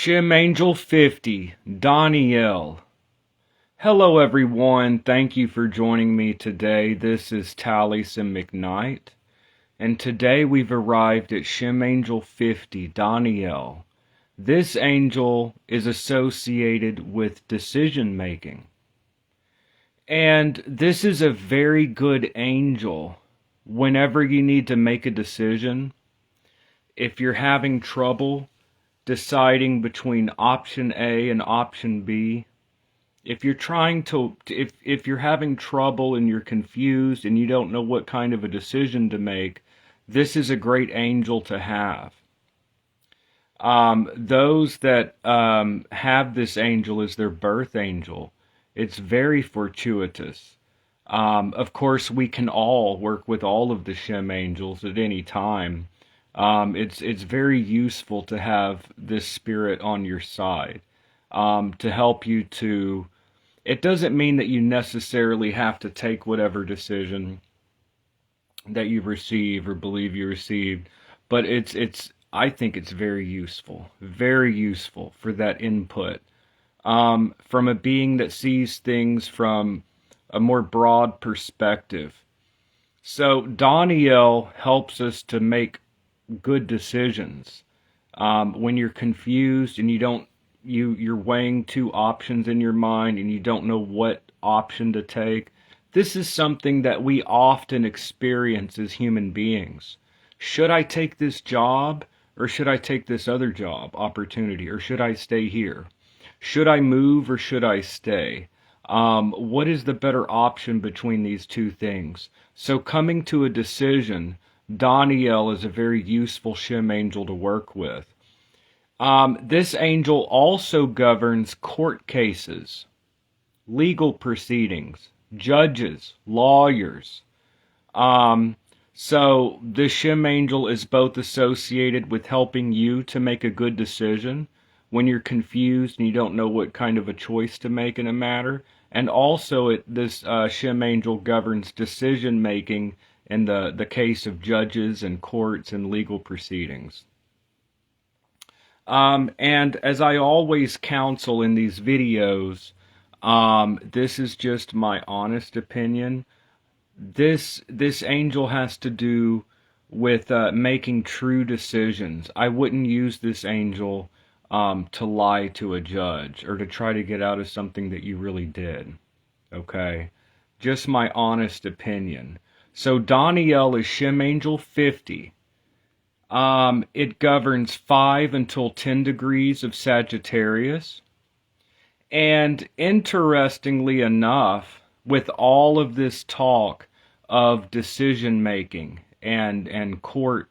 Shem Angel 50, Daniel. Hello everyone, thank you for joining me today. This is Taliesin McKnight, and today we've arrived at Shem Angel 50, Daniel. This angel is associated with decision making. And this is a very good angel whenever you need to make a decision. If you're having trouble deciding between option A and option B, if you're if you're having trouble and you're confused and you don't know what kind of a decision to make, this is a great angel to have. Those that have this angel as their birth angel, it's very fortuitous. Of course, we can all work with all of the Shem angels at any time. It's very useful to have this spirit on your side, to help you to. It doesn't mean that you necessarily have to take whatever decision that you receive or believe you received, but I think it's very useful for that input, from a being that sees things from a more broad perspective. So Daniel helps us to make good decisions. When you're confused and you're weighing two options in your mind and you don't know what option to take, this is something that we often experience as human beings. Should I take this job, or should I take this other job opportunity, or should I stay here? Should I move or should I stay? What is the better option between these two things? So coming to a decision, Daniel is a very useful Shem angel to work with. This angel also governs court cases, legal proceedings, judges, lawyers. So the Shem angel is both associated with helping you to make a good decision when you're confused and you don't know what kind of a choice to make in a matter, and also this Shem angel governs decision making in the case of judges and courts and legal proceedings. And as I always counsel in these videos, this is just my honest opinion. This angel has to do with making true decisions. I wouldn't use this angel to lie to a judge or to try to get out of something that you really did. Okay? Just my honest opinion. So Daniel is Shem Angel 50. It governs 5 until 10 degrees of Sagittarius. And interestingly enough, with all of this talk of decision making and court,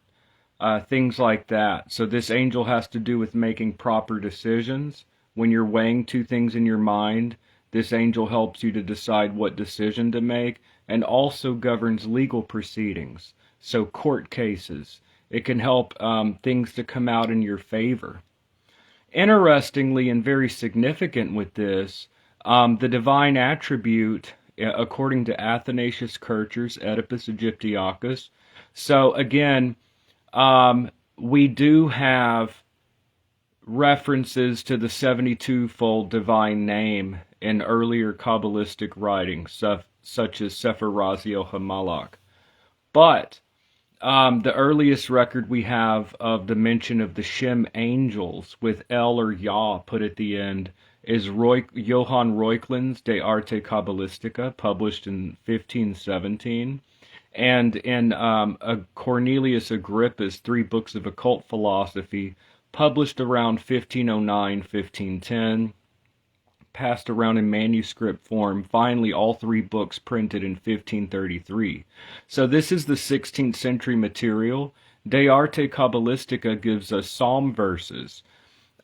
things like that. So this angel has to do with making proper decisions. When you're weighing two things in your mind, this angel helps you to decide what decision to make, and also governs legal proceedings. So court cases. It can help things to come out in your favor. Interestingly, and very significant with this, the divine attribute, according to Athanasius Kircher's Oedipus Egyptiacus. So again, we do have references to the 72-fold divine name in earlier Kabbalistic writings, such as Sefer Raziel HaMalach. But the earliest record we have of the mention of the Shem angels with El or Yah put at the end is Johann Reuchlin's De Arte Kabbalistica, published in 1517, and in Cornelius Agrippa's 3 Books of Occult Philosophy, published around 1509-1510, passed around in manuscript form, finally all 3 books printed in 1533. So this is the 16th century material. De Arte Kabbalistica gives us psalm verses.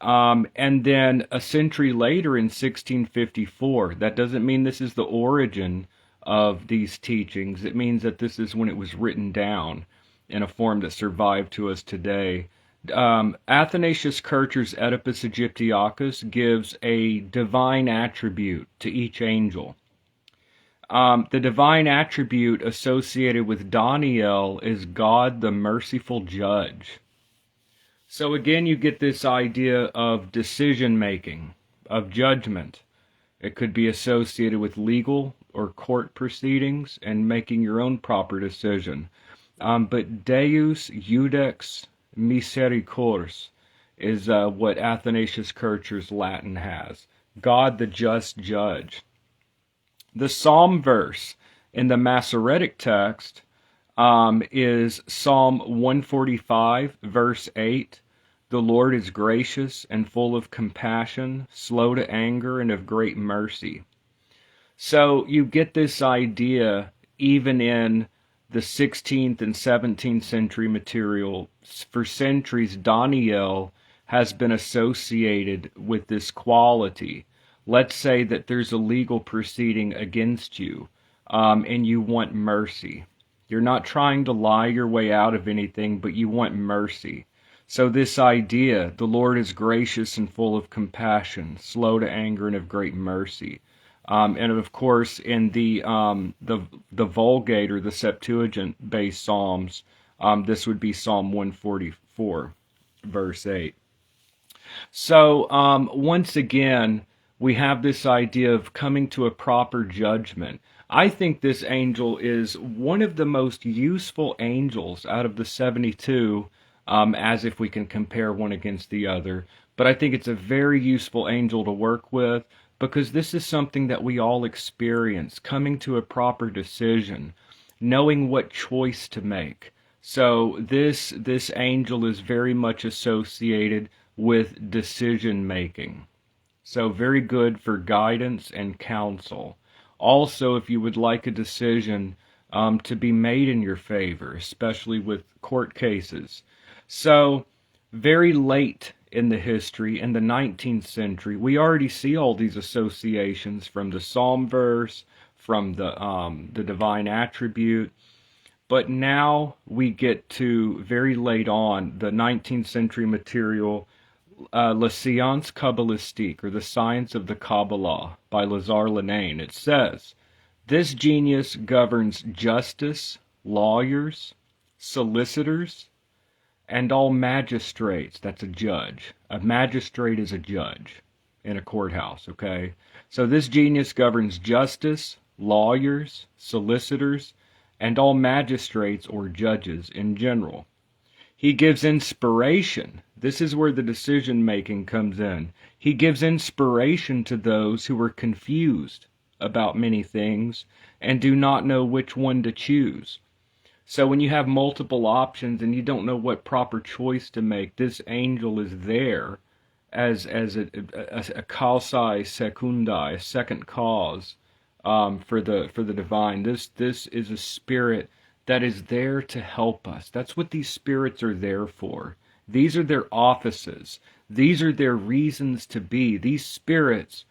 And then a century later in 1654, that doesn't mean this is the origin of these teachings. It means that this is when it was written down in a form that survived to us today. Athanasius Kircher's Oedipus Egyptiacus gives a divine attribute to each angel. The divine attribute associated with Daniel is God the merciful judge. So again, you get this idea of decision making, of judgment. It could be associated with legal or court proceedings and making your own proper decision. But Deus Judex Misericors is what Athanasius Kircher's Latin has. God the just judge. The Psalm verse in the Masoretic text is Psalm 145, verse 8. The Lord is gracious and full of compassion, slow to anger, and of great mercy. So you get this idea even in the 16th and 17th century material. For centuries, Daniel has been associated with this quality. Let's say that there's a legal proceeding against you, and you want mercy. You're not trying to lie your way out of anything, but you want mercy. So this idea, the Lord is gracious and full of compassion, slow to anger, and of great mercy. And of course, in the Vulgate or the Septuagint-based Psalms, this would be Psalm 144, verse 8. So once again, we have this idea of coming to a proper judgment. I think this angel is one of the most useful angels out of the 72, as if we can compare one against the other. But I think it's a very useful angel to work with, because this is something that we all experience, coming to a proper decision, knowing what choice to make. So this angel is very much associated with decision making. So very good for guidance and counsel. Also, if you would like a decision to be made in your favor, especially with court cases. So very late in the history, in the 19th century, we already see all these associations from the Psalm verse, from the divine attribute. But now we get to very late on, the 19th century material, La Science Kabbalistique, or the Science of the Kabbalah, by Lazare Lenain. It says, this genius governs justice, lawyers, solicitors, and all magistrates. That's a judge. A magistrate is a judge in a courthouse, okay? So this genius governs justice, lawyers, solicitors, and all magistrates or judges in general. He gives inspiration. This is where the decision making comes in. He gives inspiration to those who are confused about many things and do not know which one to choose. So when you have multiple options and you don't know what proper choice to make, this angel is there as a causae secundae, a second cause for the divine. This is a spirit that is there to help us. That's what these spirits are there for. These are their offices. These are their reasons to be. These spirits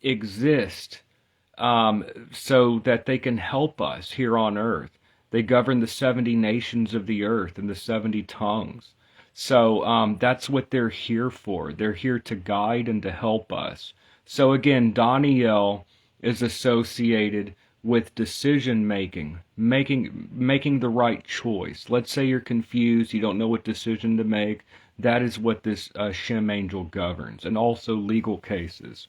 exist so that they can help us here on earth. They govern the 70 nations of the earth and the 70 tongues. So that's what they're here for. They're here to guide and to help us. So again, Daniel is associated with decision making, making the right choice. Let's say you're confused, you don't know what decision to make. That is what this Shem angel governs, and also legal cases.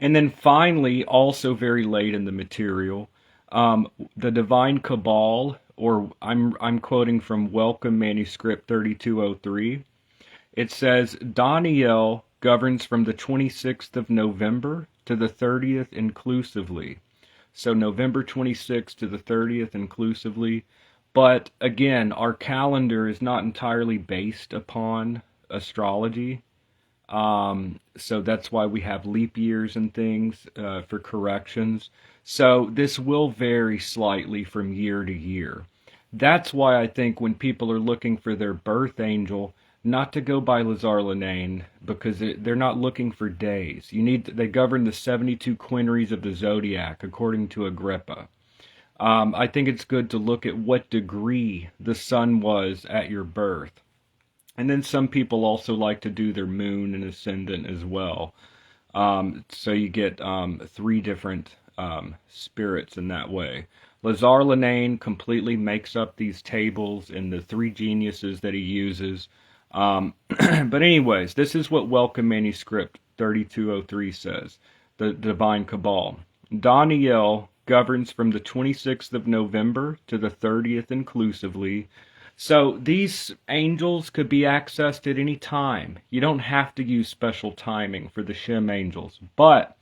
And then finally, also very late in the material, the Divine Cabal, or I'm quoting from Welcome Manuscript 3203. It says, Daniel governs from the 26th of November to the 30th inclusively. So November 26th to the 30th inclusively. But again, our calendar is not entirely based upon astrology. So that's why we have leap years and things for corrections. So this will vary slightly from year to year. That's why I think when people are looking for their birth angel, not to go by Lazare Lenain, because they're not looking for days. They govern the 72 quinaries of the zodiac, according to Agrippa. I think it's good to look at what degree the sun was at your birth. And then some people also like to do their moon and ascendant as well. So you get 3 different spirits in that way. Lazare Lenain completely makes up these tables in the 3 geniuses that he uses. But anyways, this is what Welcome Manuscript 3203 says, the Divine Cabal. Daniel governs from the 26th of November to the 30th inclusively. So these angels could be accessed at any time. You don't have to use special timing for the Shem angels. But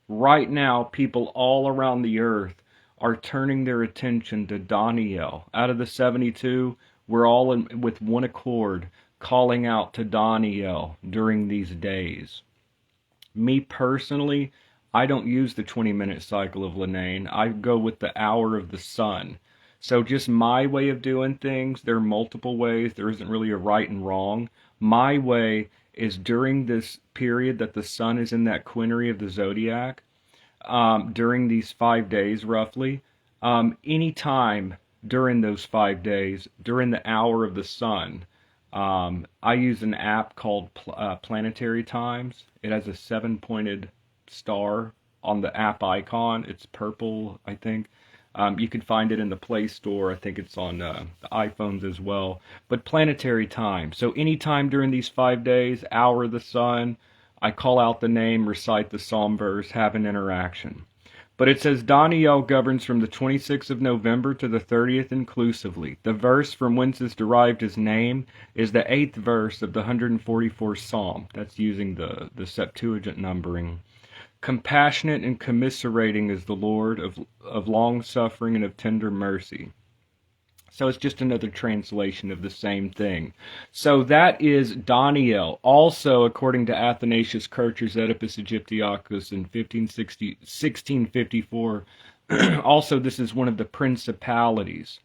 right now, people all around the earth are turning their attention to Daniel. Out of the 72, we're all with one accord calling out to Daniel during these days. Me personally, I don't use the 20-minute cycle of Lenain. I go with the hour of the sun. So just my way of doing things, there are multiple ways. There isn't really a right and wrong. My way is during this period that the sun is in that quinary of the zodiac, during these 5 days roughly, any time during those 5 days, during the hour of the sun, I use an app called Planetary Times. It has a 7-pointed star on the app icon. It's purple, I think. You can find it in the Play Store. I think it's on the iPhones as well. But Planetary Time. So anytime during these 5 days, hour of the sun, I call out the name, recite the psalm verse, have an interaction. But it says Daniel governs from the 26th of November to the 30th inclusively. The verse from whence is derived his name is the 8th verse of the 144th Psalm. That's using the Septuagint numbering. Compassionate and commiserating is the Lord, of long suffering and of tender mercy. So it's just another translation of the same thing. So that is Daniel. Also, according to Athanasius Kircher's Oedipus Aegyptiacus in 1654, also this is one of the principalities.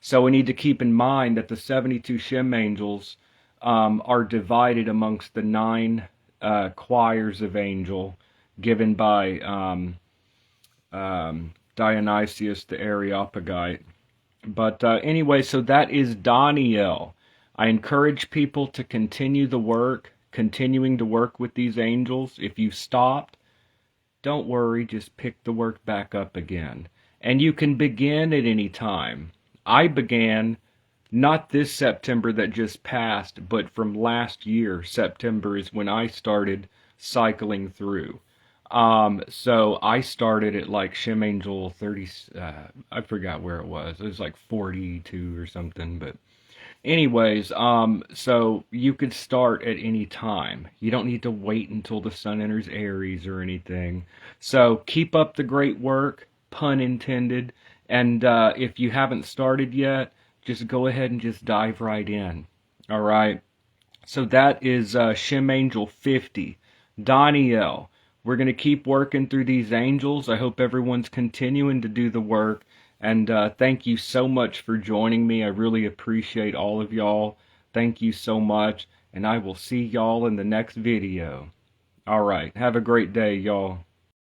So we need to keep in mind that the 72 Shem angels are divided amongst the 9 choirs of angel given by Dionysius the Areopagite. But anyway, so that is Daniel. I encourage people to continue the work, continuing to work with these angels. If you stopped, don't worry, just pick the work back up again. And you can begin at any time. I began not this September that just passed, but from last year. September is when I started cycling through. So I started at like Shem Angel 30, I forgot where it was. It was like 42 or something, but anyways, so you could start at any time. You don't need to wait until the sun enters Aries or anything. So keep up the great work, pun intended, and if you haven't started yet, just go ahead and just dive right in. All right. So that is Shem Angel 50, Daniel. We're going to keep working through these angels. I hope everyone's continuing to do the work. And thank you so much for joining me. I really appreciate all of y'all. Thank you so much. And I will see y'all in the next video. All right. Have a great day, y'all.